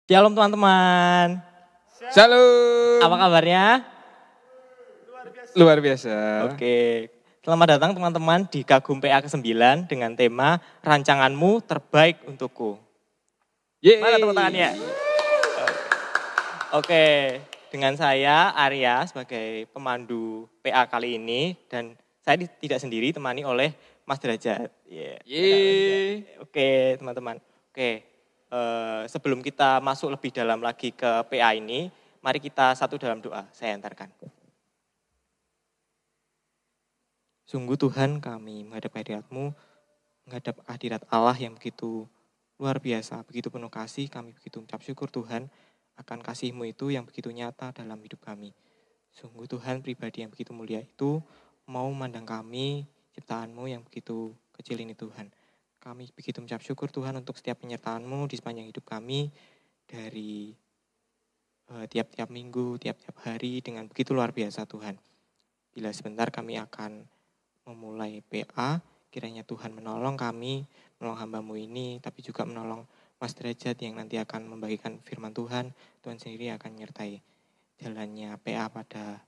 Shalom teman-teman. Shalom. Apa kabarnya? Luar biasa. Oke. Selamat datang teman-teman di Kagum PA ke-9 dengan tema Rancanganmu Terbaik Untukku. Yeay. Mana tepuk tangannya? Oke, dengan saya Arya sebagai pemandu PA kali ini dan saya tidak sendiri, temani oleh Mas Derajat. Yeay. Oke, teman-teman. Oke. Sebelum kita masuk lebih dalam lagi ke PA ini, mari kita satu dalam doa, saya antarkan. Sungguh Tuhan, kami menghadap hadirat-Mu, menghadap hadirat Allah yang begitu luar biasa, begitu penuh kasih, kami begitu mengucap syukur Tuhan akan kasih-Mu itu yang begitu nyata dalam hidup kami. Sungguh Tuhan, pribadi yang begitu mulia itu mau memandang kami, ciptaan-Mu yang begitu kecil ini Tuhan. Kami begitu mengucap syukur Tuhan untuk setiap penyertaan-Mu di sepanjang hidup kami dari tiap-tiap minggu, tiap-tiap hari dengan begitu luar biasa Tuhan. Bila sebentar kami akan memulai PA, kiranya Tuhan menolong kami, menolong hamba-Mu ini, tapi juga menolong Mas Derajat yang nanti akan membagikan firman Tuhan. Tuhan sendiri akan menyertai jalannya PA pada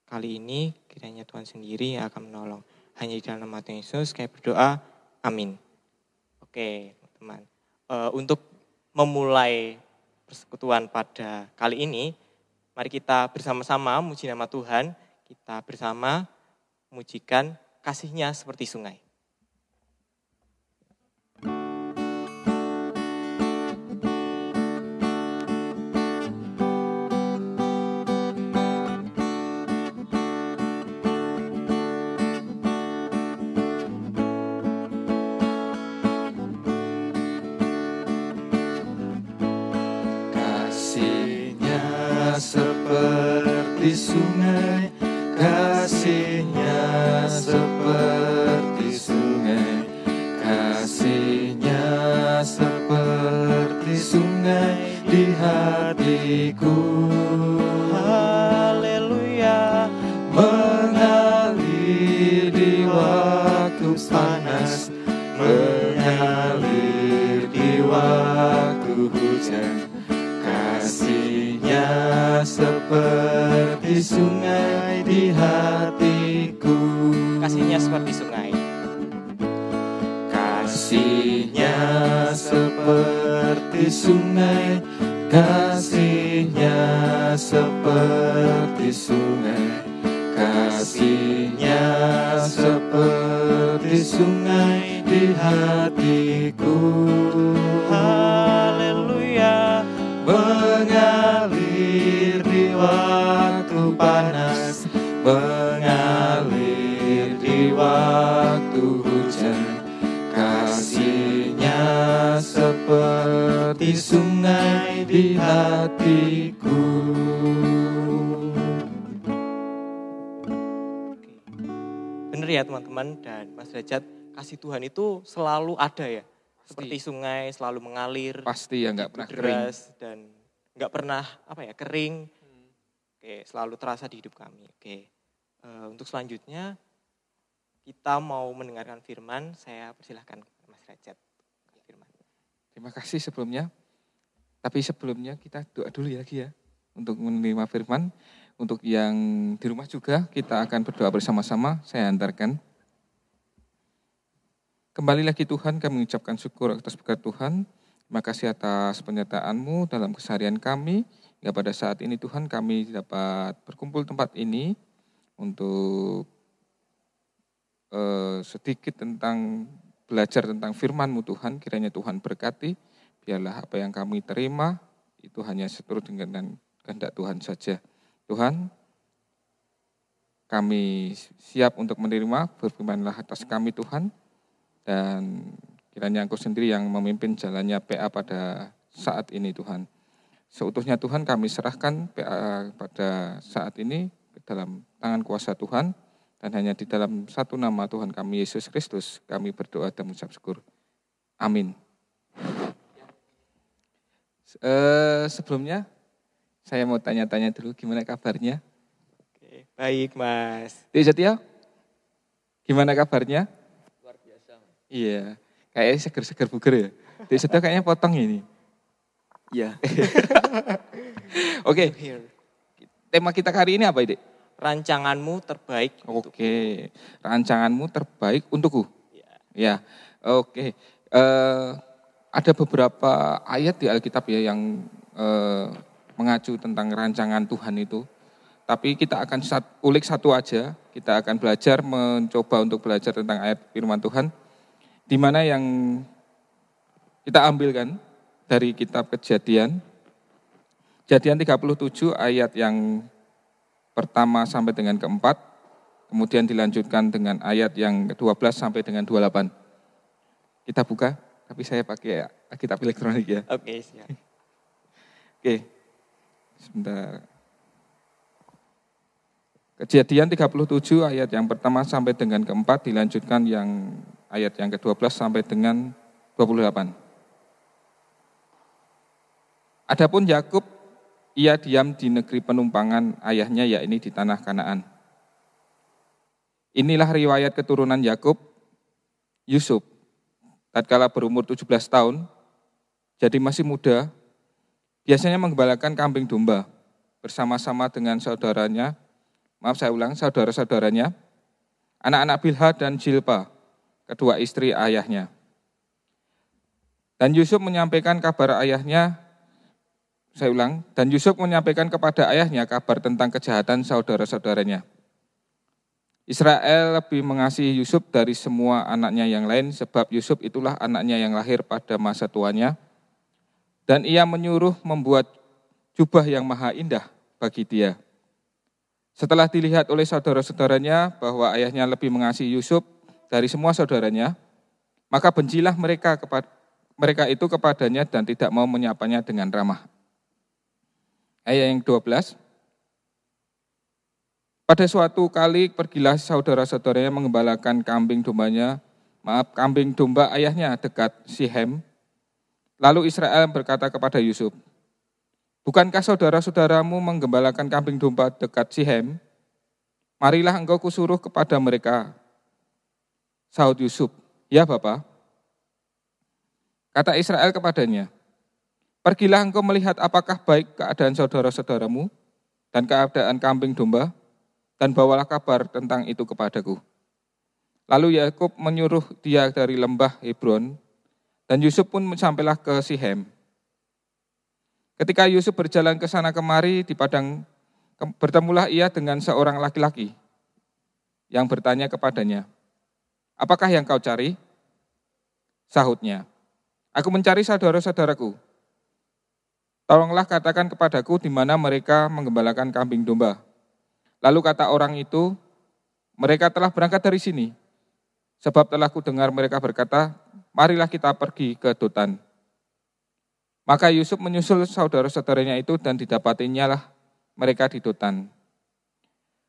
kali ini, kiranya Tuhan sendiri yang akan menolong. Hanya di dalam nama Tuhan Yesus, kami berdoa. Amin. Oke, teman-teman. Untuk memulai persekutuan pada kali ini, mari kita bersama-sama muji nama Tuhan. Kita bersama memujikan kasih-Nya seperti sungai. Seperti sungai, kasih-Nya seperti sungai, kasih-Nya seperti sungai di hatiku. Haleluya. Mengalir di waktu panas, mengalir di waktu hujan. Kasih-Nya seperti sungai di hatiku. Kasih-Nya seperti sungai. Kasih-Nya seperti sungai. Kasih-Nya seperti sungai. Kasih-Nya seperti sungai di hatiku. Haleluya. Mengalir di waktu panas, mengalir di waktu hujan. Kasih-Nya seperti sungai di hatiku. Benar ya teman-teman dan Mas Derajat, kasih Tuhan itu selalu ada ya. Seperti sungai selalu mengalir. Pasti ya, nggak pernah kering. Dan nggak pernah kering. Oke, selalu terasa di hidup kami. Oke, untuk selanjutnya kita mau mendengarkan firman. Saya persilahkan Mas Derajat. Firman. Terima kasih sebelumnya. Tapi sebelumnya kita doa dulu lagi ya untuk menerima firman. Untuk yang di rumah juga kita akan berdoa bersama-sama. Saya antarkan. Kembali lagi Tuhan, kami mengucapkan syukur atas berkat Tuhan. Terima kasih atas penyertaan-Mu dalam keseharian kami. Ya pada saat ini Tuhan kami dapat berkumpul tempat ini untuk sedikit tentang belajar tentang firman-Mu Tuhan. Kiranya Tuhan berkati, biarlah apa yang kami terima itu hanya seturut dengan kehendak Tuhan saja. Tuhan, kami siap untuk menerima, berfirman-Lah atas kami Tuhan. Dan kiranya Engkau sendiri yang memimpin jalannya PA pada saat ini Tuhan. Seutuhnya Tuhan kami serahkan PA pada saat ini ke dalam tangan kuasa Tuhan. Dan hanya di dalam satu nama Tuhan kami Yesus Kristus kami berdoa dan mengucap syukur. Amin. Sebelumnya saya mau tanya-tanya dulu gimana kabarnya? Oke, baik Mas. Setia, gimana kabarnya? Iya, kayaknya seger-seger buger ya. Di situ kayaknya potong ini. Ya. Oke, tema kita hari ini apa, Dik? Rancanganmu terbaik. Oke, rancanganmu terbaik untukku. Ya, oke. Ada beberapa ayat di Alkitab ya yang mengacu tentang rancangan Tuhan itu. Tapi kita akan ulik satu aja. Kita akan mencoba untuk belajar tentang ayat firman Tuhan. Di mana yang kita ambilkan dari kitab Kejadian. Kejadian 37 ayat yang pertama sampai dengan keempat. Kemudian dilanjutkan dengan ayat yang ke-12 sampai dengan 28. Kita buka, tapi saya pakai Alkitab elektronik ya. Oke, siap. Oke, sebentar. Kejadian 37 ayat yang pertama sampai dengan keempat, dilanjutkan yang ayat yang ke-12 sampai dengan 28. Adapun Yakub, ia diam di negeri penumpangan ayahnya, yakni di tanah Kanaan. Inilah riwayat keturunan Yakub, Yusuf, tatkala berumur 17 tahun, jadi masih muda, biasanya menggembalakan kambing domba bersama-sama dengan saudara-saudaranya, anak-anak Bilha dan Jilpa, kedua istri ayahnya. Dan Yusuf menyampaikan kepada ayahnya kepada ayahnya kabar tentang kejahatan saudara-saudaranya. Israel lebih mengasihi Yusuf dari semua anaknya yang lain, sebab Yusuf itulah anaknya yang lahir pada masa tuanya, dan ia menyuruh membuat jubah yang maha indah bagi dia. Setelah dilihat oleh saudara-saudaranya bahwa ayahnya lebih mengasihi Yusuf dari semua saudaranya, maka bencilah mereka itu kepadanya dan tidak mau menyapanya dengan ramah. Ayat yang 12. Pada suatu kali pergilah saudara-saudaranya mengembalakan kambing domba ayahnya dekat Sihem. Lalu Israel berkata kepada Yusuf, "Bukankah saudara-saudaramu menggembalakan kambing domba dekat Sihem? Marilah engkau kusuruh kepada mereka." Sahut Yusuf, "Ya Bapa." Kata Israel kepadanya, "Pergilah engkau melihat apakah baik keadaan saudara-saudaramu dan keadaan kambing domba, dan bawalah kabar tentang itu kepadaku." Lalu Yakub menyuruh dia dari lembah Hebron, dan Yusuf pun sampailah ke Sihem. Ketika Yusuf berjalan ke sana kemari di padang, bertemulah ia dengan seorang laki-laki yang bertanya kepadanya, "Apakah yang kau cari?" Sahutnya, "Aku mencari saudara-saudaraku. Tolonglah katakan kepadaku di mana mereka menggembalakan kambing domba." Lalu kata orang itu, "Mereka telah berangkat dari sini, sebab telah kudengar mereka berkata, marilah kita pergi ke Dotan." Maka Yusuf menyusul saudara-saudaranya itu dan didapatinya lah mereka di Dotan.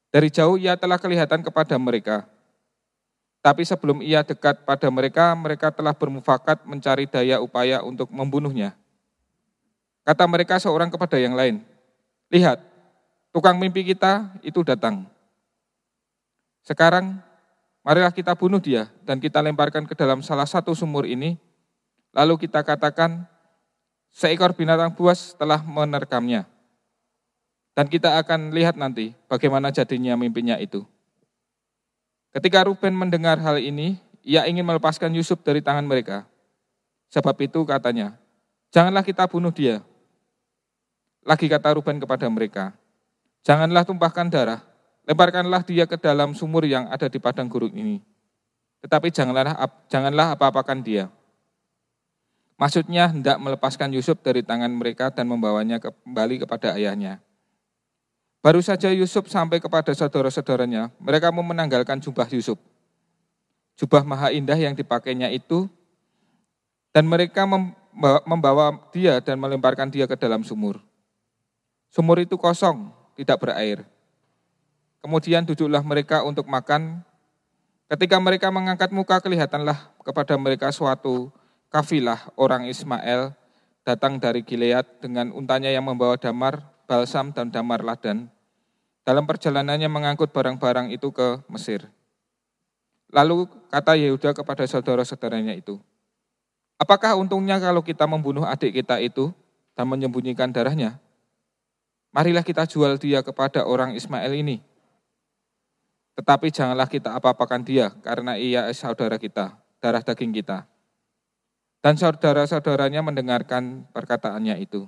Dari jauh ia telah kelihatan kepada mereka. Tapi sebelum ia dekat pada mereka, mereka telah bermufakat mencari daya upaya untuk membunuhnya. Kata mereka seorang kepada yang lain, "Lihat, tukang mimpi kita itu datang. Sekarang, marilah kita bunuh dia dan kita lemparkan ke dalam salah satu sumur ini, lalu kita katakan, seekor binatang buas telah menerkamnya. Dan kita akan lihat nanti bagaimana jadinya mimpinya itu." Ketika Ruben mendengar hal ini, ia ingin melepaskan Yusuf dari tangan mereka. Sebab itu katanya, "Janganlah kita bunuh dia." Lagi kata Ruben kepada mereka, "Janganlah tumpahkan darah, lemparkanlah dia ke dalam sumur yang ada di padang gurun ini. Tetapi janganlah apa-apakan dia." Maksudnya hendak melepaskan Yusuf dari tangan mereka dan membawanya kembali kepada ayahnya. Baru saja Yusuf sampai kepada saudara-saudaranya, mereka mau menanggalkan jubah Yusuf, jubah maha indah yang dipakainya itu, dan mereka membawa dia dan melemparkan dia ke dalam sumur. Sumur itu kosong, tidak berair. Kemudian duduklah mereka untuk makan. Ketika mereka mengangkat muka, kelihatanlah kepada mereka suatu kafilah orang Ismail datang dari Gilead dengan untanya yang membawa damar, balsam, dan damar ladan. Dalam perjalanannya mengangkut barang-barang itu ke Mesir. Lalu kata Yehuda kepada saudara-saudaranya itu, "Apakah untungnya kalau kita membunuh adik kita itu dan menyembunyikan darahnya? Marilah kita jual dia kepada orang Ismail ini. Tetapi janganlah kita apa-apakan dia, karena ia saudara kita, darah daging kita. Dan saudara-saudaranya mendengarkan perkataannya itu.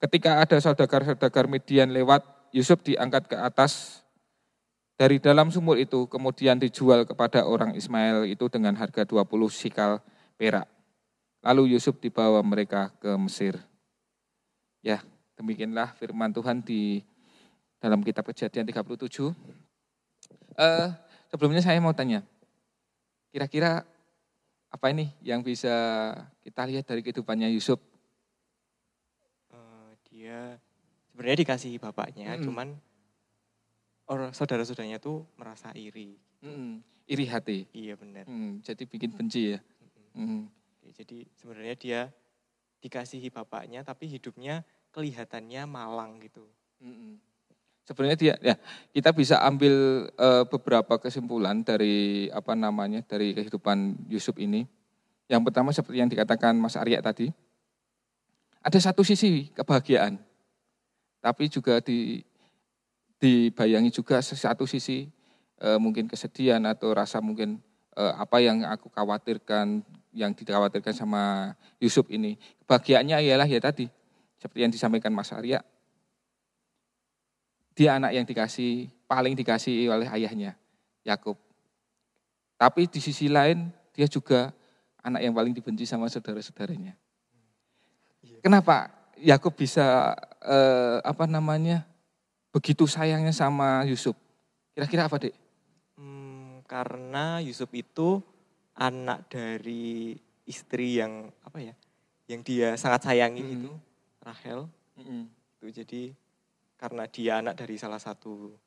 Ketika ada saudagar-saudagar Midian lewat, Yusuf diangkat ke atas dari dalam sumur itu, kemudian dijual kepada orang Ismail itu dengan harga 20 sikal perak. Lalu Yusuf dibawa mereka ke Mesir. Ya, demikianlah firman Tuhan di dalam kitab Kejadian 37. Sebelumnya saya mau tanya, kira-kira apa ini yang bisa kita lihat dari kehidupannya Yusuf? Dia sebenarnya dikasihi bapaknya, cuman orang saudara-saudaranya tuh merasa iri. Iri hati. Iya benar. Jadi bikin benci ya. Jadi sebenarnya dia dikasihi bapaknya, tapi hidupnya kelihatannya malang gitu. Sebenarnya dia, ya kita bisa ambil beberapa kesimpulan dari dari kehidupan Yusuf ini. Yang pertama seperti yang dikatakan Mas Arya tadi, ada satu sisi kebahagiaan, tapi juga dibayangi juga satu sisi mungkin kesedihan atau rasa mungkin apa yang aku khawatirkan, yang dikhawatirkan sama Yusuf ini. Kebahagiaannya ialah ya tadi, seperti yang disampaikan Mas Arya, dia anak yang paling dikasihi oleh ayahnya, Yakub. Tapi di sisi lain, dia juga anak yang paling dibenci sama saudara-saudaranya. Kenapa Yakub bisa begitu sayangnya sama Yusuf? Kira-kira apa, Dek? Karena Yusuf itu anak dari istri yang yang dia sangat sayangi itu, Rahel. Itu jadi karena dia anak dari salah satu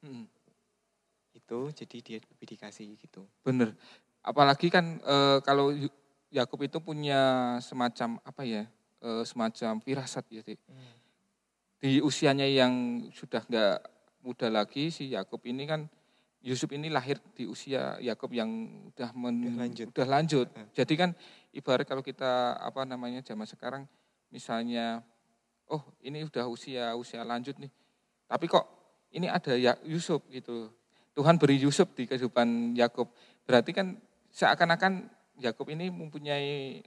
itu, jadi dia lebih dikasih gitu. Bener. Apalagi kan kalau Yakub itu punya semacam semacam firasat ya, Dik. Di usianya yang sudah nggak muda lagi, si Yakub ini kan, Yusuf ini lahir di usia Yakub yang udah lanjut. Jadi kan ibarat kalau kita zaman sekarang misalnya, oh ini udah usia lanjut nih. Tapi kok ini ada Yusuf gitu. Tuhan beri Yusuf di kehidupan Yakub. Berarti kan seakan-akan Yakub ini mempunyai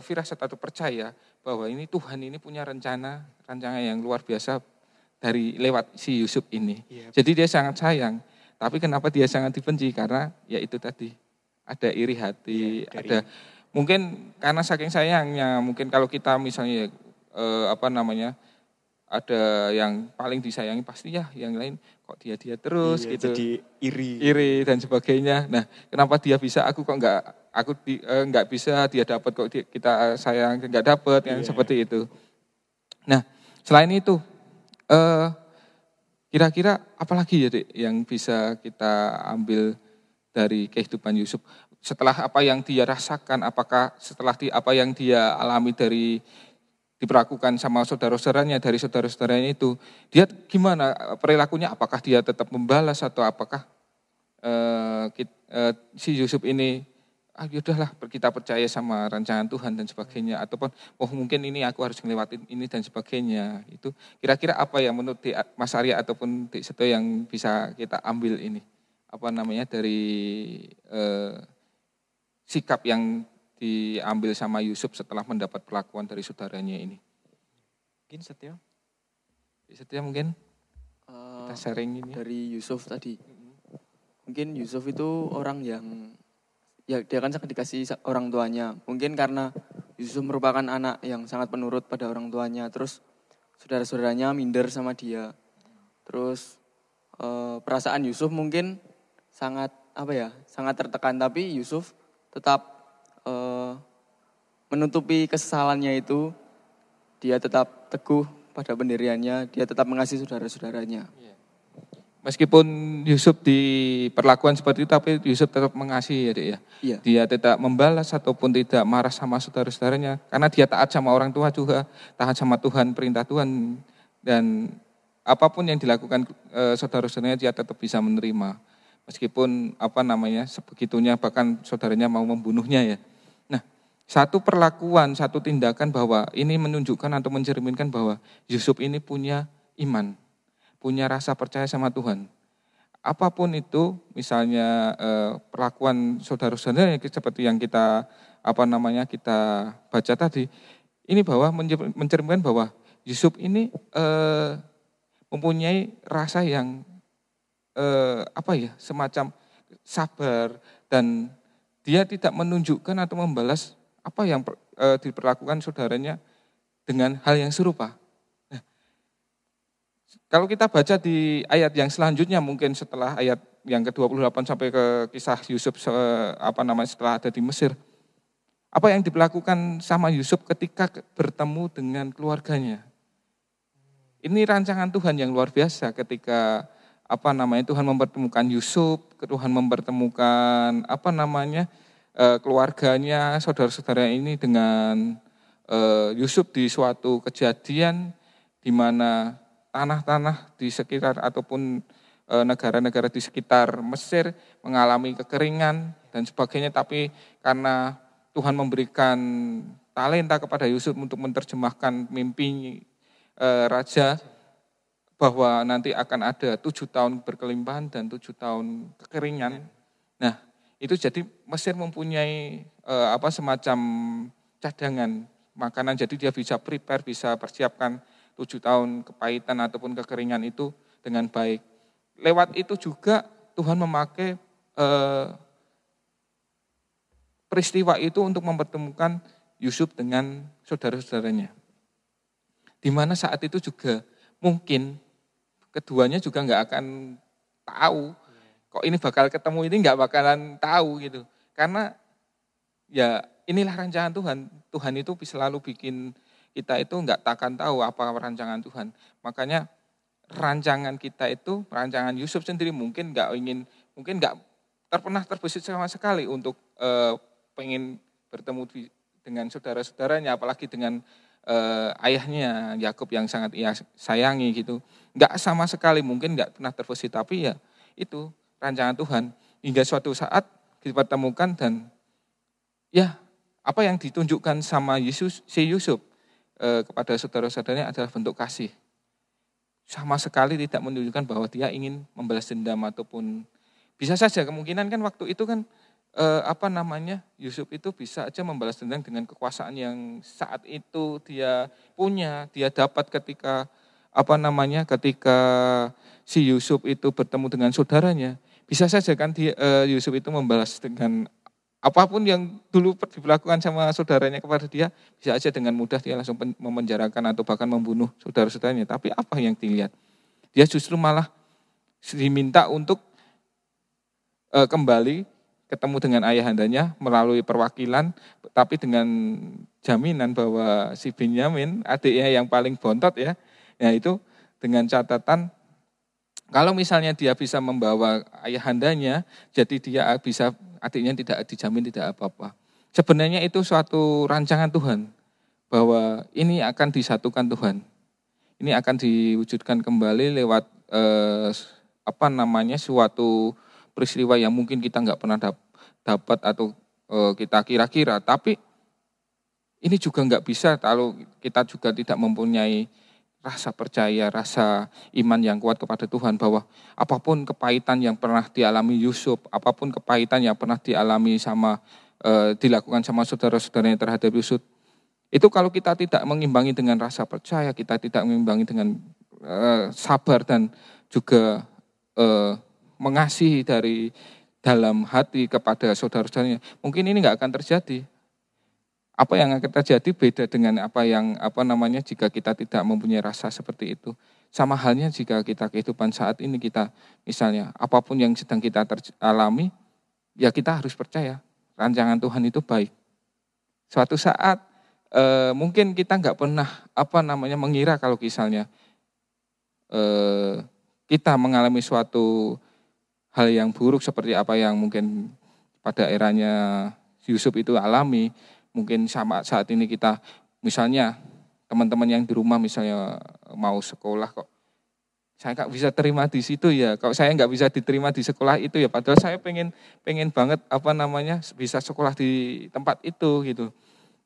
firasat atau percaya bahwa ini Tuhan ini punya rancangan yang luar biasa dari lewat si Yusuf ini. Jadi dia sangat sayang. Tapi kenapa dia sangat dibenci? Karena ya itu tadi, ada iri hati, ada mungkin karena saking sayangnya, mungkin kalau kita misalnya ada yang paling disayangi pasti ya yang lain kok dia terus gitu. Jadi iri dan sebagainya. Nah, kenapa dia bisa, aku kok nggak bisa, dia dapat kok kita sayang nggak dapat, yang seperti itu. Nah, selain itu kira-kira apalagi ya, Dek, yang bisa kita ambil dari kehidupan Yusuf setelah apa yang dia rasakan? Apakah setelah apa yang dia alami dari diperlakukan sama saudara-saudaranya, dari saudara-saudaranya itu, dia gimana perilakunya? Apakah dia tetap membalas atau apakah si Yusuf ini yaudahlah kita percaya sama rancangan Tuhan dan sebagainya, ataupun mungkin ini aku harus ngelewatin ini dan sebagainya. Itu kira-kira apa yang menurut Mas Arya ataupun Dik Seto yang bisa kita ambil ini dari sikap yang diambil sama Yusuf setelah mendapat perlakuan dari saudaranya ini? Mungkin Setia mungkin kita sharing ini dari Yusuf tadi. Mungkin Yusuf itu orang yang dia kan sangat dikasih orang tuanya. Mungkin karena Yusuf merupakan anak yang sangat penurut pada orang tuanya. Terus saudara-saudaranya minder sama dia. Terus perasaan Yusuf mungkin sangat tertekan. Tapi Yusuf tetap menutupi kesalahannya itu. Dia tetap teguh pada pendiriannya. Dia tetap mengasihi saudara-saudaranya. Meskipun Yusuf diperlakukan seperti itu, tapi Yusuf tetap mengasihi ya, Dek ya. Iya. Dia tidak membalas ataupun tidak marah sama saudara-saudaranya. Karena dia taat sama orang tua juga, taat sama Tuhan, perintah Tuhan. Dan apapun yang dilakukan saudara-saudaranya dia tetap bisa menerima. Meskipun sebegitunya bahkan saudaranya mau membunuhnya ya. Nah, satu perlakuan, satu tindakan bahwa ini menunjukkan atau mencerminkan bahwa Yusuf ini punya iman, punya rasa percaya sama Tuhan. Apapun itu, misalnya perlakuan saudara-saudara seperti yang kita kita baca tadi, ini bahwa mencerminkan bahwa Yusuf ini mempunyai rasa yang semacam sabar, dan dia tidak menunjukkan atau membalas apa yang diperlakukan saudaranya dengan hal yang serupa. Nah, kalau kita baca di ayat yang selanjutnya, mungkin setelah ayat yang ke-28 sampai ke kisah Yusuf setelah ada di Mesir, apa yang diperlakukan sama Yusuf ketika bertemu dengan keluarganya. Ini rancangan Tuhan yang luar biasa ketika Tuhan mempertemukan Yusuf, Tuhan mempertemukan keluarganya, saudara-saudara ini dengan Yusuf di suatu kejadian di mana tanah-tanah di sekitar ataupun negara-negara di sekitar Mesir mengalami kekeringan dan sebagainya, tapi karena Tuhan memberikan talenta kepada Yusuf untuk menerjemahkan mimpi raja bahwa nanti akan ada 7 tahun berkelimpahan dan 7 tahun kekeringan. Nah, itu jadi Mesir mempunyai semacam cadangan makanan, jadi dia bisa prepare, bisa persiapkan 7 tahun kepahitan ataupun kekeringan itu dengan baik. Lewat itu juga Tuhan memakai peristiwa itu untuk mempertemukan Yusuf dengan saudara-saudaranya. Di mana saat itu juga mungkin keduanya juga nggak akan tahu kok ini bakal ketemu, ini nggak bakalan tahu gitu. Karena ya inilah rancangan Tuhan. Tuhan itu selalu bikin kita itu nggak takkan tahu apa rancangan Tuhan. Makanya rancangan kita itu, rancangan Yusuf sendiri mungkin nggak pernah terbesit sama sekali untuk pengen bertemu dengan saudara-saudaranya, apalagi dengan ayahnya Yakub yang sangat ia sayangi gitu. Nggak sama sekali, mungkin nggak pernah terbesit, tapi ya itu rancangan Tuhan. Hingga suatu saat dipertemukan dan ya apa yang ditunjukkan sama Yusuf kepada saudara-saudaranya adalah bentuk kasih. Sama sekali tidak menunjukkan bahwa dia ingin membalas dendam ataupun bisa saja kemungkinan kan waktu itu kan Yusuf itu bisa aja membalas dendam dengan kekuasaan yang saat itu dia punya, dia dapat ketika ketika si Yusuf itu bertemu dengan saudaranya. Bisa saja kan Yusuf itu membalas dengan apapun yang dulu dilakukan sama saudaranya kepada dia, bisa aja dengan mudah dia langsung memenjarakan atau bahkan membunuh saudara-saudaranya. Tapi apa yang dilihat? Dia justru malah diminta untuk kembali ketemu dengan ayahandanya melalui perwakilan, tapi dengan jaminan bahwa si Benyamin, adiknya yang paling bontot ya itu dengan catatan kalau misalnya dia bisa membawa ayahandanya, jadi dia bisa, adiknya tidak dijamin tidak apa-apa. Sebenarnya itu suatu rancangan Tuhan, bahwa ini akan disatukan Tuhan. Ini akan diwujudkan kembali lewat suatu peristiwa yang mungkin kita nggak pernah dapat atau kita kira-kira. Tapi ini juga nggak bisa kalau kita juga tidak mempunyai rasa percaya, rasa iman yang kuat kepada Tuhan, bahwa apapun kepahitan yang pernah dialami Yusuf, apapun kepahitan yang pernah dialami dilakukan sama saudara-saudaranya terhadap Yusuf, itu kalau kita tidak mengimbangi dengan rasa percaya, kita tidak mengimbangi dengan sabar dan juga mengasihi dari dalam hati kepada saudara-saudaranya, mungkin ini nggak akan terjadi. Apa yang akan terjadi beda dengan jika kita tidak mempunyai rasa seperti itu. Sama halnya jika kita kehidupan saat ini, kita misalnya apapun yang sedang kita alami, ya kita harus percaya rancangan Tuhan itu baik. Suatu saat mungkin kita nggak pernah mengira kalau misalnya kita mengalami suatu hal yang buruk seperti apa yang mungkin pada eranya Yusuf itu alami. Mungkin sama saat ini kita misalnya teman-teman yang di rumah misalnya mau sekolah kok saya nggak bisa terima di situ ya. Kalau saya nggak bisa diterima di sekolah itu ya, padahal saya pengen banget bisa sekolah di tempat itu gitu.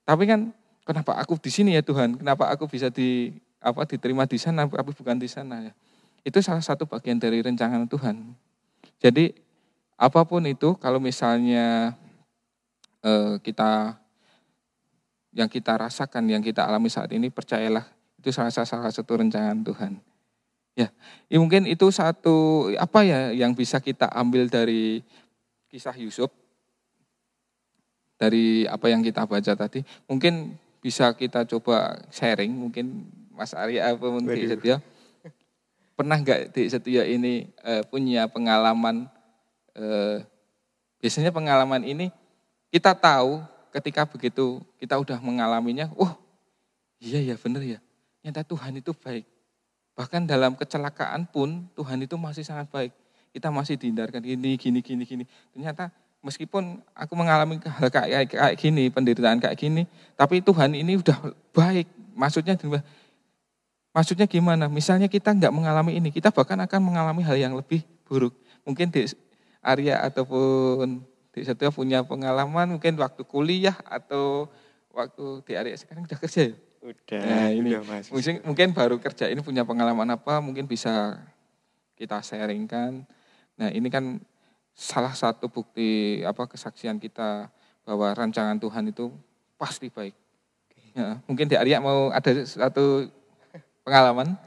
Tapi kan kenapa aku di sini ya Tuhan? Kenapa aku bisa diterima di sana tapi bukan di sana ya? Itu salah satu bagian dari rencana Tuhan. Jadi apapun itu kalau misalnya yang kita rasakan, yang kita alami saat ini, percayalah itu salah satu rencana Tuhan. Ya, mungkin itu satu yang bisa kita ambil dari kisah Yusuf, dari apa yang kita baca tadi. Mungkin bisa kita coba sharing, mungkin Mas Arya apa mungkin Dik Setia. Pernah nggak Dik Setia ini punya pengalaman, biasanya pengalaman ini kita tahu ketika begitu kita udah mengalaminya, iya ya benar ya, ternyata Tuhan itu baik. Bahkan dalam kecelakaan pun Tuhan itu masih sangat baik. Kita masih dihindarkan gini. Ternyata meskipun aku mengalami hal kayak gini, penderitaan kayak gini, tapi Tuhan ini udah baik. Maksudnya gimana? Misalnya kita nggak mengalami ini, kita bahkan akan mengalami hal yang lebih buruk. Mungkin Dik Arya ataupun Dik Setia punya pengalaman mungkin waktu kuliah atau waktu Dik Arya sekarang udah kerja ya? Udah, nah, ini udah Mas. Mungkin baru kerja ini punya pengalaman apa, mungkin bisa kita sharingkan. Nah ini kan salah satu bukti kesaksian kita bahwa rancangan Tuhan itu pasti baik. Ya, mungkin Dik Arya mau ada satu pengalaman?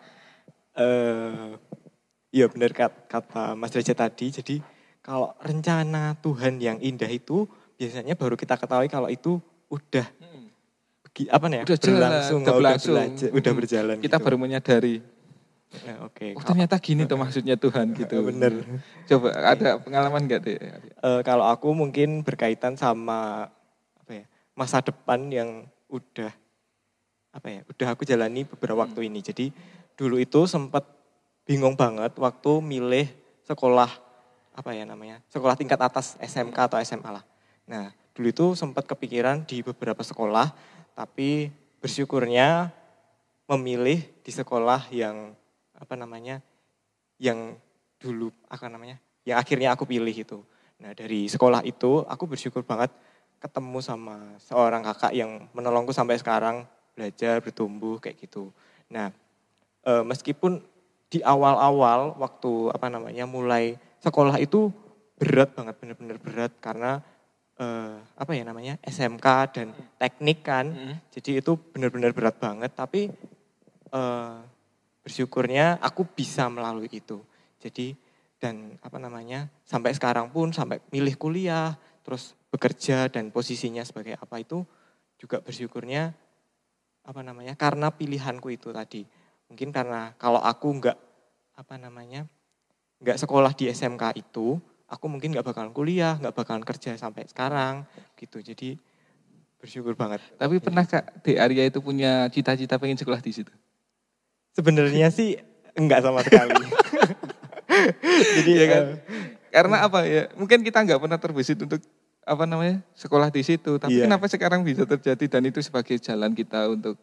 Iya benar kata Mas Derajat tadi. Jadi kalau rencana Tuhan yang indah itu biasanya baru kita ketahui kalau itu udah udah berjalan. Kita gitu. baru menyadari. Nah, oke. Ternyata gini tuh maksudnya Tuhan gitu. Bener. Coba ada pengalaman nggak deh? Kalau aku mungkin berkaitan sama masa depan yang udah aku jalani beberapa waktu ini. Jadi dulu itu sempat bingung banget waktu milih sekolah sekolah tingkat atas SMK atau SMA lah. Nah dulu itu sempat kepikiran di beberapa sekolah. Tapi bersyukurnya memilih di sekolah yang yang dulu yang akhirnya aku pilih itu. Nah dari sekolah itu aku bersyukur banget ketemu sama seorang kakak yang menolongku sampai sekarang belajar bertumbuh kayak gitu. Nah meskipun di awal-awal waktu mulai sekolah itu berat banget, benar-benar berat karena SMK dan teknik kan. Jadi itu benar-benar berat banget, tapi bersyukurnya aku bisa melalui itu. Jadi dan sampai sekarang pun sampai milih kuliah, terus bekerja dan posisinya sebagai apa itu juga bersyukurnya karena pilihanku itu tadi. Mungkin karena kalau aku enggak sekolah di SMK itu, aku mungkin nggak bakalan kuliah, nggak bakalan kerja sampai sekarang, gitu. Jadi bersyukur banget. Tapi pernah Kak Dik Arya itu punya cita-cita pengen sekolah di situ? Sebenarnya sih enggak sama sekali. Jadi ya kan? Karena mungkin kita nggak pernah terbesit untuk sekolah di situ. Tapi kenapa sekarang bisa terjadi dan itu sebagai jalan kita untuk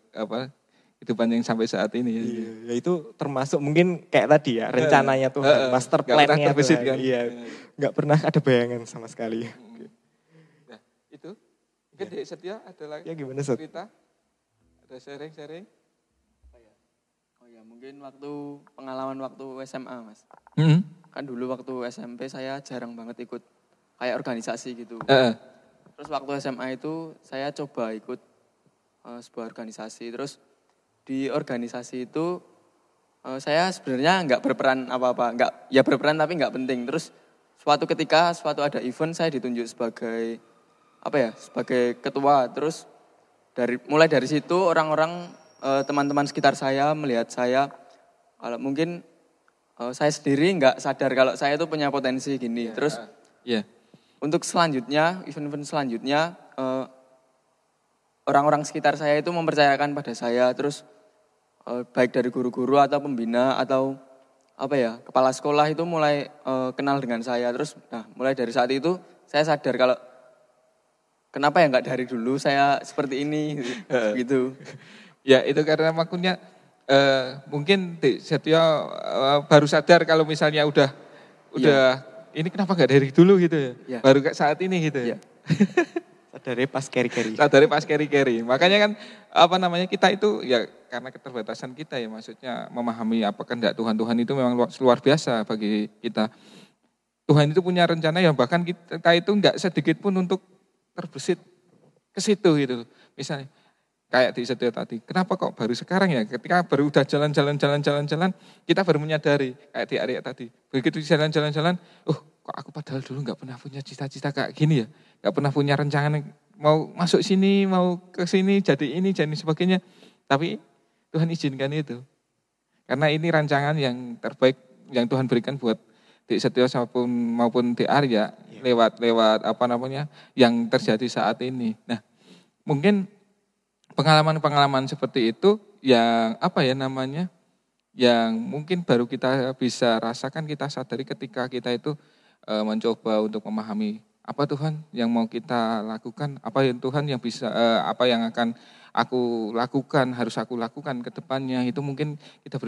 kehidupan yang sampai saat ini. Iya, itu termasuk mungkin kayak tadi ya, rencananya Tuhan, master plan-nya Tuhan. Kan? Iya, nggak pernah ada bayangan sama sekali. Nah, itu mungkin Dik Setia ada lagi gimana, cerita? Ada sharing-sharing? Mungkin pengalaman waktu SMA, Mas. Kan dulu waktu SMP saya jarang banget ikut kayak organisasi gitu. Terus waktu SMA itu saya coba ikut sebuah organisasi, terus di organisasi itu saya sebenarnya nggak berperan apa-apa, berperan tapi nggak penting. Terus suatu ada event saya ditunjuk sebagai sebagai ketua. Terus mulai dari situ orang-orang teman-teman sekitar saya melihat saya kalau mungkin saya sendiri nggak sadar kalau saya itu punya potensi gini. Terus untuk selanjutnya event-event selanjutnya orang-orang sekitar saya itu mempercayakan pada saya, terus baik dari guru-guru atau pembina atau kepala sekolah itu mulai kenal dengan saya. Terus mulai dari saat itu saya sadar kalau kenapa nggak dari dulu saya seperti ini gitu. Ya itu karena makanya mungkin Dik Setia baru sadar kalau misalnya udah ini kenapa nggak dari dulu gitu ya. Baru saat ini gitu ya. Sadare pas keri-keri. Sadari pas keri-keri. Makanya kan kita itu ya karena keterbatasan kita ya, maksudnya memahami apa kehendak Tuhan itu memang luar biasa bagi kita. Tuhan itu punya rencana yang bahkan kita itu enggak sedikit pun untuk terbesit ke situ gitu. Misalnya kayak di Setia tadi, kenapa kok baru sekarang ya? Ketika baru udah jalan-jalan, kita baru menyadari kayak di Arya tadi. Begitu jalan-jalan, kok aku padahal dulu nggak pernah punya cita-cita kayak gini ya, nggak pernah punya rencana mau masuk sini, mau ke sini, jadi ini, jadi sebagainya. Tapi Tuhan izinkan itu, karena ini rancangan yang terbaik yang Tuhan berikan buat Dik Setio maupun Dik Arya lewat yang terjadi saat ini. Nah, mungkin pengalaman-pengalaman seperti itu yang yang mungkin baru kita bisa rasakan, kita sadari ketika kita itu mencoba untuk memahami apa Tuhan yang mau kita lakukan, apa yang Tuhan yang bisa, apa yang akan aku lakukan, harus aku lakukan ke depannya. Itu mungkin kita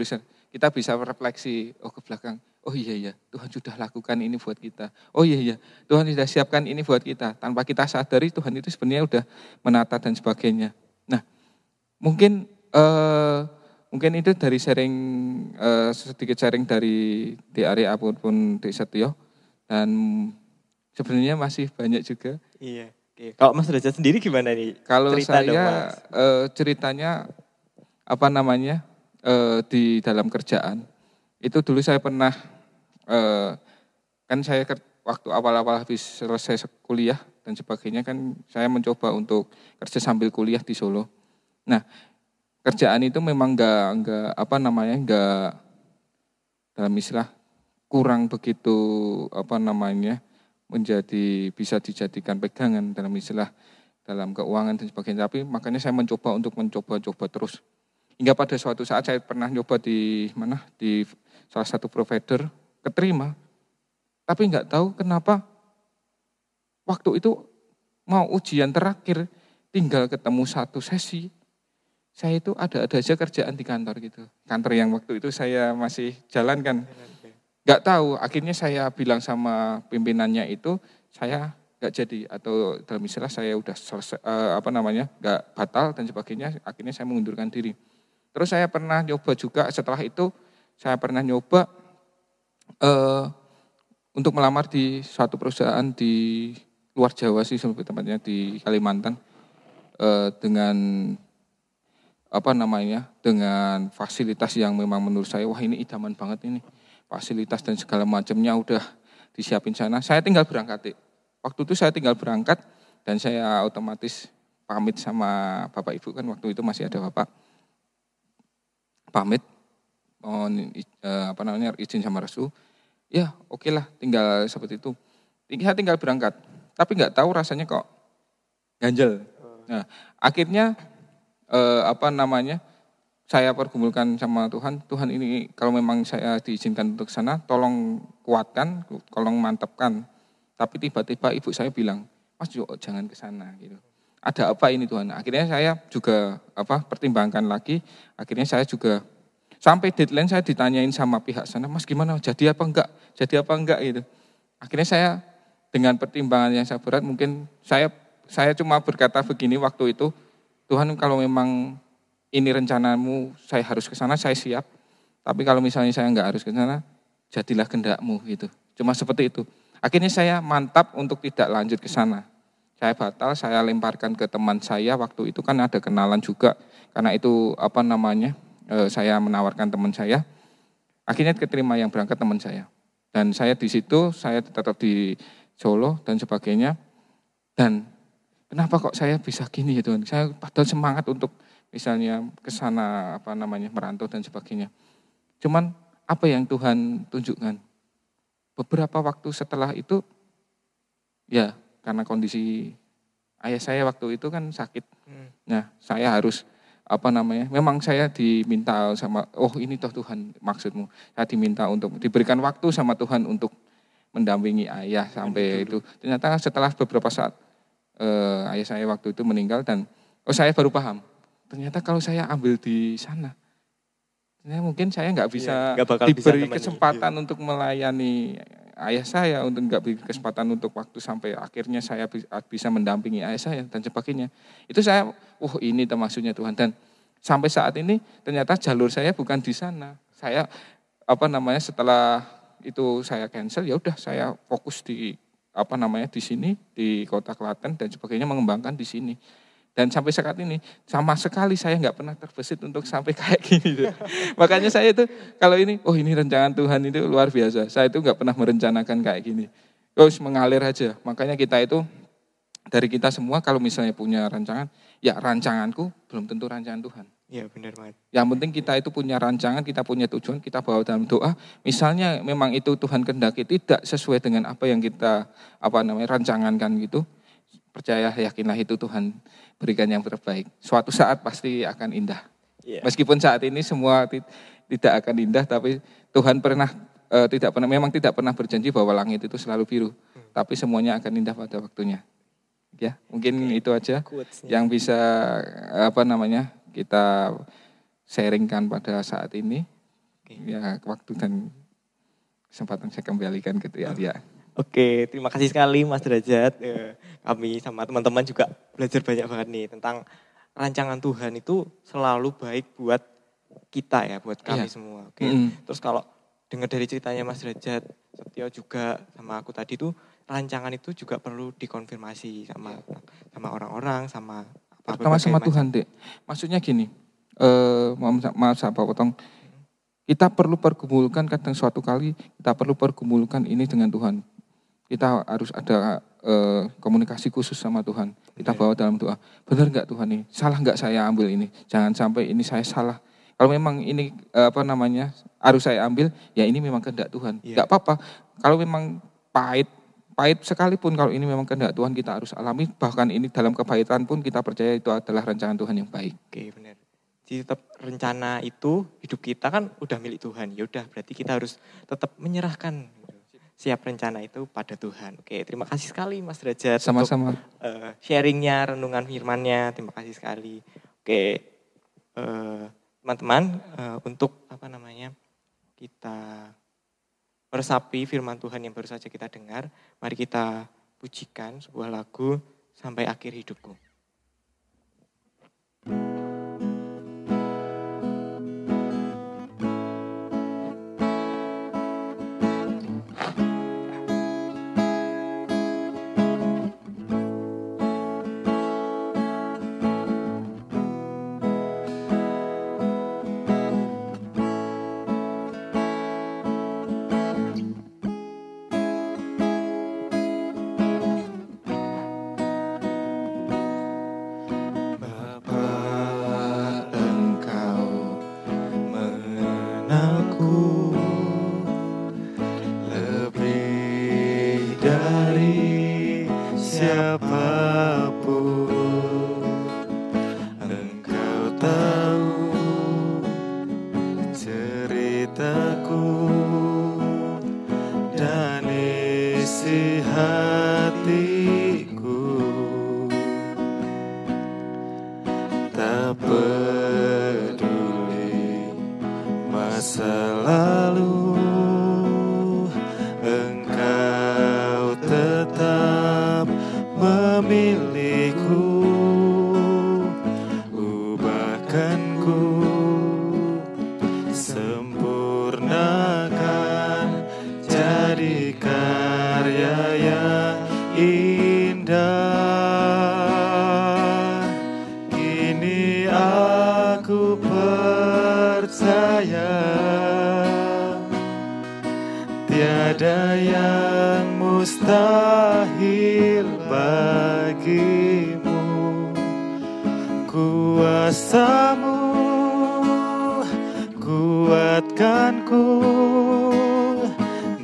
bisa refleksi ke belakang. Oh iya, Tuhan sudah lakukan ini buat kita. Oh iya, Tuhan sudah siapkan ini buat kita. Tanpa kita sadari Tuhan itu sebenarnya udah menata dan sebagainya. Nah, mungkin itu dari sedikit sharing dari Dik Arya ataupun Dik Setio. Dan sebenarnya masih banyak juga. Iya. Oke. Kalau Mas Derajat sendiri gimana nih? Kalau saya ceritanya di dalam kerjaan. Itu dulu saya pernah, kan saya waktu awal-awal habis selesai kuliah dan sebagainya kan saya mencoba untuk kerja sambil kuliah di Solo. Nah, kerjaan itu memang enggak dalam istilah kurang begitu menjadi bisa dijadikan pegangan dalam istilah dalam keuangan dan sebagainya. Tapi makanya saya mencoba terus. Hingga pada suatu saat saya pernah nyoba di salah satu provider, keterima. Tapi enggak tahu kenapa waktu itu mau ujian terakhir tinggal ketemu satu sesi. Saya itu ada aja kerjaan di kantor gitu. Kantor yang waktu itu saya masih jalankan. Gak tahu, akhirnya saya bilang sama pimpinannya itu, saya gak jadi, atau dalam istilah saya udah selesai, gak batal dan sebagainya, akhirnya saya mengundurkan diri. Terus saya pernah nyoba juga, setelah itu saya pernah nyoba untuk melamar di suatu perusahaan di luar Jawa sih, lebih tepatnya di Kalimantan, dengan dengan fasilitas yang memang menurut saya, wah ini idaman banget ini. Fasilitas dan segala macamnya udah disiapin sana. Saya tinggal berangkat. Waktu itu saya tinggal berangkat dan saya otomatis pamit sama Bapak Ibu, kan waktu itu masih ada Bapak. Pamit, izin sama restu. Ya oke lah, tinggal seperti itu. Saya tinggal berangkat, tapi nggak tahu rasanya kok ganjel. Nah, akhirnya saya pergumulkan sama Tuhan ini kalau memang saya diizinkan untuk sana, tolong kuatkan, tolong mantapkan. Tapi tiba-tiba ibu saya bilang, Mas jangan ke sana gitu. Ada apa ini Tuhan? Akhirnya saya juga pertimbangkan lagi. Akhirnya saya juga sampai deadline saya ditanyain sama pihak sana, Mas gimana? Jadi apa enggak gitu. Akhirnya saya dengan pertimbangan yang sangat berat, mungkin saya cuma berkata begini waktu itu, Tuhan kalau memang ini rencanamu, saya harus ke sana, saya siap. Tapi kalau misalnya saya enggak harus ke sana, jadilah kehendak-Mu gitu. Cuma seperti itu. Akhirnya saya mantap untuk tidak lanjut ke sana. Saya batal, saya lemparkan ke teman saya. Waktu itu kan ada kenalan juga. Karena itu saya menawarkan teman saya. Akhirnya keterima yang berangkat teman saya. Dan saya di situ, saya tetap di Solo dan sebagainya. Dan kenapa kok saya bisa gini ya Tuhan? Saya padahal semangat untuk misalnya ke sana merantau dan sebagainya. Cuman apa yang Tuhan tunjukkan? Beberapa waktu setelah itu ya karena kondisi ayah saya waktu itu kan sakit. Nah, saya harus memang saya diminta sama ini toh Tuhan maksudmu. Saya diminta untuk diberikan waktu sama Tuhan untuk mendampingi ayah sampai itu. Ternyata setelah beberapa saat ayah saya waktu itu meninggal dan saya baru paham. Ternyata kalau saya ambil di sana, mungkin saya nggak bisa diberi kesempatan untuk melayani ayah saya, untuk nggak beri kesempatan untuk waktu sampai akhirnya saya bisa mendampingi ayah saya dan sebagainya. Itu saya, ini termasuknya Tuhan. Dan sampai saat ini ternyata jalur saya bukan di sana. Saya setelah itu saya cancel, ya udah saya fokus di di sini di Kota Klaten dan sebagainya, mengembangkan di sini. Dan sampai saat ini sama sekali saya nggak pernah terbesit untuk sampai kayak gini. Makanya saya itu kalau ini rencangan Tuhan itu luar biasa. Saya itu nggak pernah merencanakan kayak gini. Terus mengalir aja. Makanya kita itu dari kita semua kalau misalnya punya rancangan, ya rancanganku belum tentu rancangan Tuhan. Iya benar banget. Yang penting kita itu punya rancangan, kita punya tujuan, kita bawa dalam doa. Misalnya memang itu Tuhan kehendaki tidak sesuai dengan apa yang kita rancangankan gitu. Percaya, yakinlah itu Tuhan berikan yang terbaik. Suatu saat pasti akan indah. Yeah. Meskipun saat ini semua tidak akan indah, tapi Tuhan memang tidak pernah berjanji bahwa langit itu selalu biru. Tapi semuanya akan indah pada waktunya. Ya, mungkin itu aja yang bisa kita sharingkan pada saat ini. Ya, waktu dan kesempatan saya kembalikan ke dia. Oke, terima kasih sekali Mas Derajat. Kami sama teman-teman juga belajar banyak banget nih tentang rancangan Tuhan itu selalu baik buat kita ya, buat kami semua. Oke. Terus kalau dengar dari ceritanya Mas Derajat, Setio juga sama aku tadi tuh, rancangan itu juga perlu dikonfirmasi sama orang-orang, sama sama Tuhan, Dek. Maksudnya gini, maaf saya potong. Kita perlu pergumulkan kadang suatu kali, kita perlu pergumulkan ini dengan Tuhan. Kita harus ada komunikasi khusus sama Tuhan. Kita bawa dalam doa. Benar enggak Tuhan ini? Salah enggak saya ambil ini? Jangan sampai ini saya salah. Kalau memang ini harus saya ambil, ya ini memang kehendak Tuhan. Enggak apa-apa. Kalau memang pahit sekalipun, kalau ini memang kehendak Tuhan kita harus alami. Bahkan ini dalam kepahitan pun kita percaya itu adalah rancangan Tuhan yang baik. Oke, benar. Jadi tetap rencana itu, hidup kita kan udah milik Tuhan. Ya udah, berarti kita harus tetap menyerahkan siap rencana itu pada Tuhan. Oke, terima kasih sekali Mas Derajat. Sama-sama. Untuk sharingnya, renungan firman-nya. Terima kasih sekali. Oke, teman-teman, untuk kita meresapi firman Tuhan yang baru saja kita dengar, mari kita pujikan sebuah lagu Sampai Akhir Hidupku. Tiada yang mustahil bagimu. Kuasamu kuatkanku,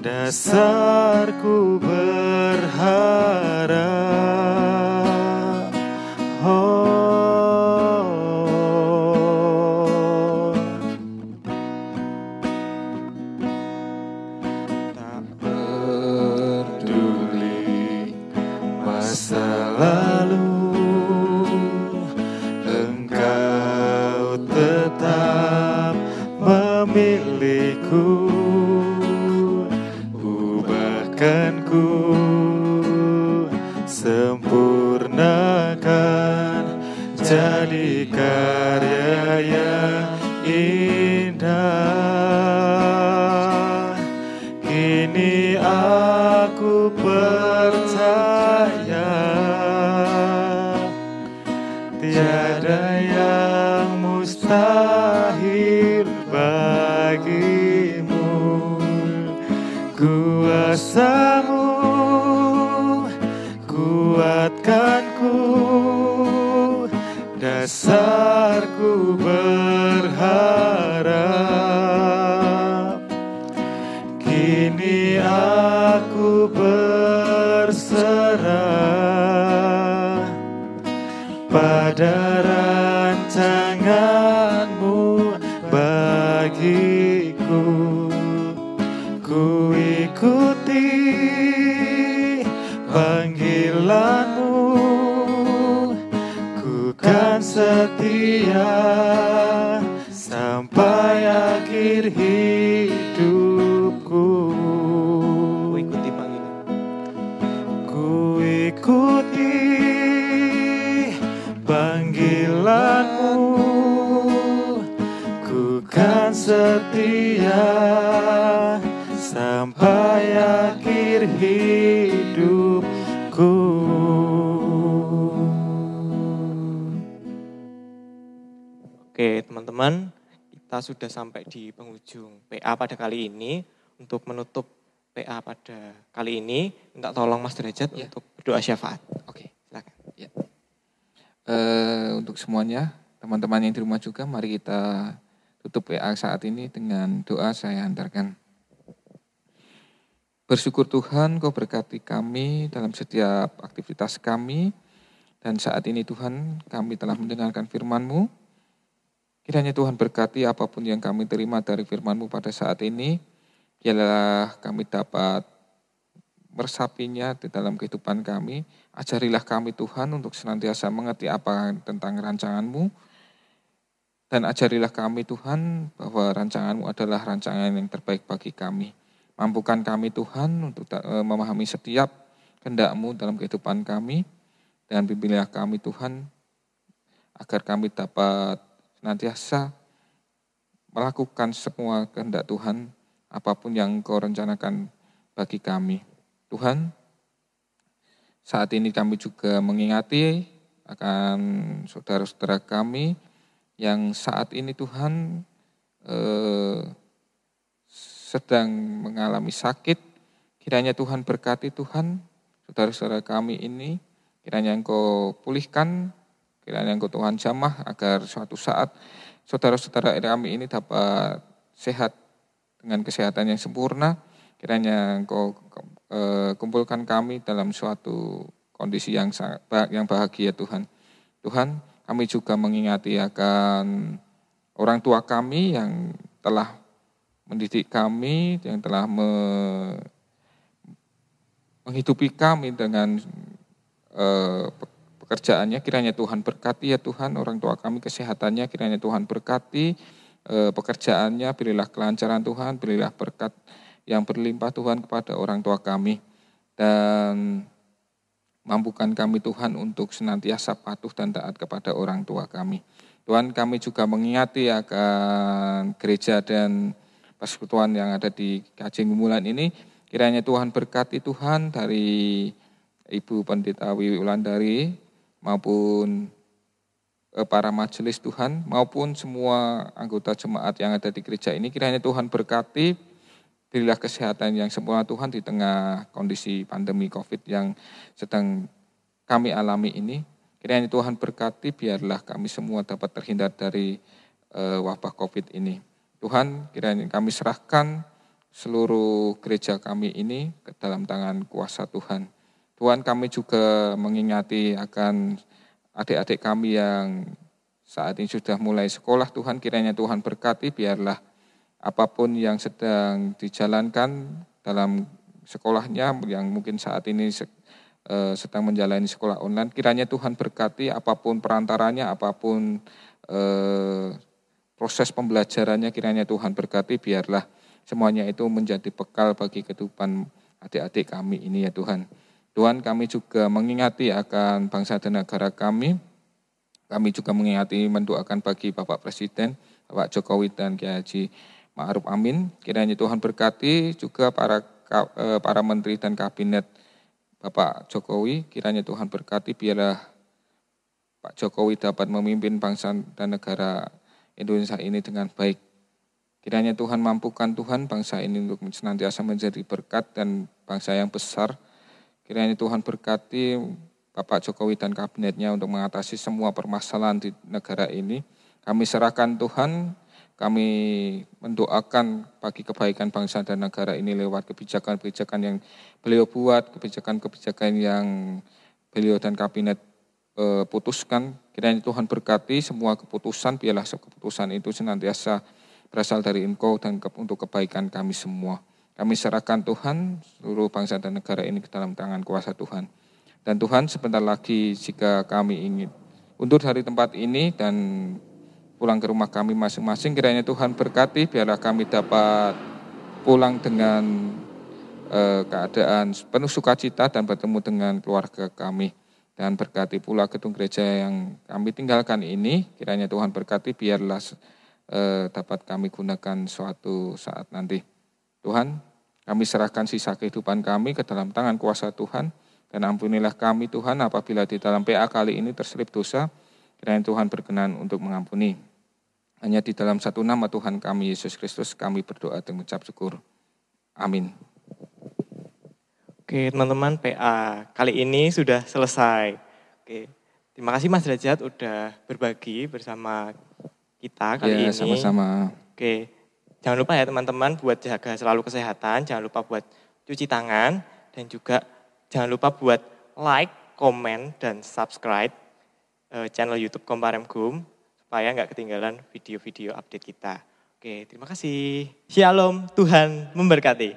dasarku berharap. Tak peduli masa lalu, Engkau tetap memiliku. Ubah sempurnakan jadi karya yang indah. Kini aku percaya tiada yang mustahil bagimu. Kuasamu kuatkanku, dasarku berharap. Kini aku berserah pada rancanganmu bagiku. Ku ikuti panggilanmu, ku kan setia sampai akhir hidupku. Ku ikuti panggilan. Ku ikuti panggilanmu, ku kan setia sampai akhir hidupku. Oke teman-teman, kita sudah sampai di penghujung PA pada kali ini. Untuk menutup PA pada kali ini, minta tolong Mas Derajat untuk berdoa syafaat. Oke. Silakan. Untuk semuanya, teman-teman yang di rumah juga, mari kita tutup PA saat ini dengan doa saya antarkan. Bersyukur Tuhan, Kau berkati kami dalam setiap aktivitas kami, dan saat ini Tuhan, kami telah mendengarkan firman-Mu. Kiranya Tuhan berkati apapun yang kami terima dari firman-Mu pada saat ini, biarlah kami dapat meresapinya di dalam kehidupan kami. Ajarilah kami Tuhan untuk senantiasa mengerti apa tentang rancangan-Mu, dan ajarilah kami Tuhan bahwa rancangan-Mu adalah rancangan yang terbaik bagi kami. Mampukan kami Tuhan untuk memahami setiap kehendak-Mu dalam kehidupan kami, dan bimbinglah kami Tuhan agar kami dapat senantiasa melakukan semua kehendak Tuhan, apapun yang Kau rencanakan bagi kami. Tuhan, saat ini kami juga mengingati akan saudara-saudara kami yang saat ini Tuhan sedang mengalami sakit. Kiranya Tuhan berkati Tuhan, saudara-saudara kami ini, kiranya Engkau pulihkan, kiranya Engkau Tuhan jamah agar suatu saat saudara-saudara kami ini dapat sehat dengan kesehatan yang sempurna. Kiranya Engkau kumpulkan kami dalam suatu kondisi yang bahagia Tuhan. Tuhan, kami juga mengingati akan orang tua kami yang telah mendidik kami, yang telah menghidupi kami dengan pekerjaannya. Kiranya Tuhan berkati ya Tuhan, orang tua kami kesehatannya, kiranya Tuhan berkati pekerjaannya, berilah kelancaran Tuhan, berilah berkat yang berlimpah Tuhan kepada orang tua kami, dan mampukan kami Tuhan untuk senantiasa patuh dan taat kepada orang tua kami. Tuhan, kami juga mengingati akan gereja dan persekutuan yang ada di Kajeng Gumulan ini. Kiranya Tuhan berkati Tuhan dari Ibu Pendeta Wiwi Wulandari maupun para majelis Tuhan, maupun semua anggota jemaat yang ada di gereja ini. Kiranya Tuhan berkati, berilah kesehatan yang sempurna Tuhan di tengah kondisi pandemi COVID yang sedang kami alami ini. Kiranya Tuhan berkati, biarlah kami semua dapat terhindar dari wabah COVID ini. Tuhan, kiranya kami serahkan seluruh gereja kami ini ke dalam tangan kuasa Tuhan. Tuhan, kami juga mengingati akan adik-adik kami yang saat ini sudah mulai sekolah. Tuhan, kiranya Tuhan berkati, biarlah apapun yang sedang dijalankan dalam sekolahnya, yang mungkin saat ini sedang menjalani sekolah online, kiranya Tuhan berkati apapun perantaranya, apapun proses pembelajarannya, kiranya Tuhan berkati, biarlah semuanya itu menjadi bekal bagi kehidupan adik-adik kami ini ya Tuhan. Tuhan, kami juga mengingati akan bangsa dan negara kami. Kami juga mengingati mendoakan bagi Bapak Presiden, Bapak Jokowi dan Kiai Haji Ma'ruf Amin. Kiranya Tuhan berkati juga para menteri dan kabinet Bapak Jokowi. Kiranya Tuhan berkati biarlah Pak Jokowi dapat memimpin bangsa dan negara Indonesia ini dengan baik. Kiranya Tuhan mampukan Tuhan bangsa ini untuk senantiasa menjadi berkat dan bangsa yang besar. Kiranya Tuhan berkati Bapak Jokowi dan kabinetnya untuk mengatasi semua permasalahan di negara ini. Kami serahkan Tuhan, kami mendoakan bagi kebaikan bangsa dan negara ini lewat kebijakan-kebijakan yang beliau buat, kebijakan-kebijakan yang beliau dan kabinet putuskan. Kiranya Tuhan berkati semua keputusan, biarlah keputusan itu senantiasa berasal dari Engkau dan untuk kebaikan kami semua. Kami serahkan Tuhan seluruh bangsa dan negara ini ke dalam tangan kuasa Tuhan. Dan Tuhan, sebentar lagi jika kami ingin undur dari tempat ini dan pulang ke rumah kami masing-masing, kiranya Tuhan berkati biarlah kami dapat pulang dengan keadaan penuh sukacita dan bertemu dengan keluarga kami. Dan berkati pula gedung gereja yang kami tinggalkan ini, kiranya Tuhan berkati biarlah dapat kami gunakan suatu saat nanti. Tuhan, kami serahkan sisa kehidupan kami ke dalam tangan kuasa Tuhan, dan ampunilah kami Tuhan apabila di dalam PA kali ini terselip dosa, kiranya Tuhan berkenan untuk mengampuni. Hanya di dalam satu nama Tuhan kami, Yesus Kristus, kami berdoa dan mengucap syukur. Amin. Oke teman-teman, PA kali ini sudah selesai. Oke, terima kasih Mas Derajat udah berbagi bersama kita kali ini. Sama-sama. Oke. Jangan lupa ya teman-teman buat jaga selalu kesehatan, jangan lupa buat cuci tangan, dan juga jangan lupa buat like, komen, dan subscribe channel YouTube Komparemgum supaya nggak ketinggalan video-video update kita. Oke, terima kasih. Shalom, Tuhan memberkati.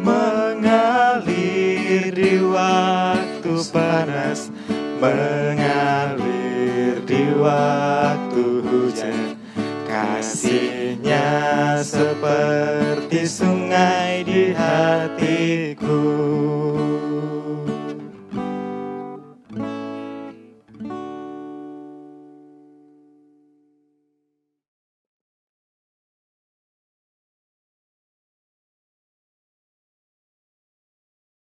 Mengalir di waktu panas, mengalir di waktu hujan. Kasih-Nya seperti sungai di hatiku.